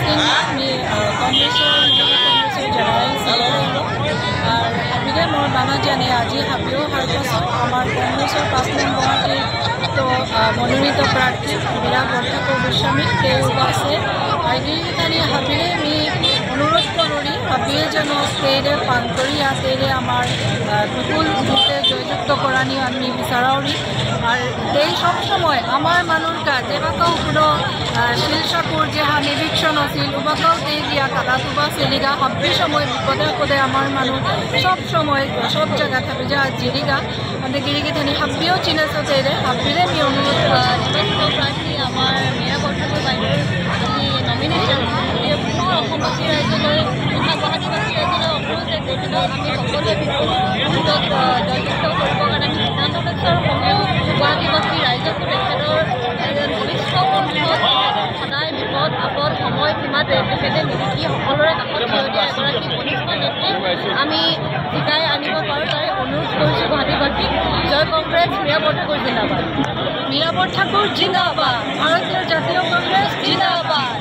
Singh, Congresser General Secretary, আর হাবিরে মোর বানা জানে আজি হাবিও হারপাসো আমার কংগ্রেসের 5 নং গুয়াহাটি তো মনোনীত প্রার্থী বীরা বরঠাকুর গোস্বামী কেউ আছে আইডিখানি হাবিরে মি অনুরোধ করি হাবিয়ে যেন স্টেরে পান করি স্টেরে আমার বিপুল ভোটে জয়যুক্ত করানি আমি বিচারাওরি আর এই সব সময় আমার মানুষটা যেবাকাও কোনো শিলসাকুর যেহা নিরীক্ষণ আছিল উবাকাও এই দিয়া কাদা তুবা সেলিগা হাব্বি সময় বিপদে আপদে আমার মানুষ সব সময় সব জায়গা থাকবে যা জিরিগা আমাদের গিরিগি থানি হাব্বিও চিনেছে তেরে হাব্বিরে মি অনুরোধ প্রার্থী আমার মীরা বরঠাকুর বাইদেউৰ নমিনেশ্যন পুনৰ অসমবাসী ৰাইজলৈ তথা গুৱাহাটীবাসী ৰাইজলৈ অনুৰোধ গঠিত আমি সকলোৱে ভোটত জয়যুক্ত কৰিবৰ কাৰণে আমি সিদ্ধান্ত লৈছোঁ আৰু কমেও গুৱাহাটীবাসী ৰাইজক তেখেতৰ বলিষ্ঠ কণ্ঠত সদায় বিপদ আপদ সময় সীমাতে তেখেতে নিলিখি সকলোৰে কাষত থিয় দিয়া এগৰাকী বলিষ্ঠ নেত্ৰী আমি জিকাই আনিব পাৰোঁ তাৰে অনুৰোধ কৰিছোঁ গুৱাহাটীবাসীক জয় কংগ্ৰেছ মীৰা বৰঠাকুৰ জিন্দাবাদ মীৰা বৰঠাকুৰ জিন্দাবাদ ভাৰতীয় জাতীয় কংগ্ৰেস জিন্দাবাদ।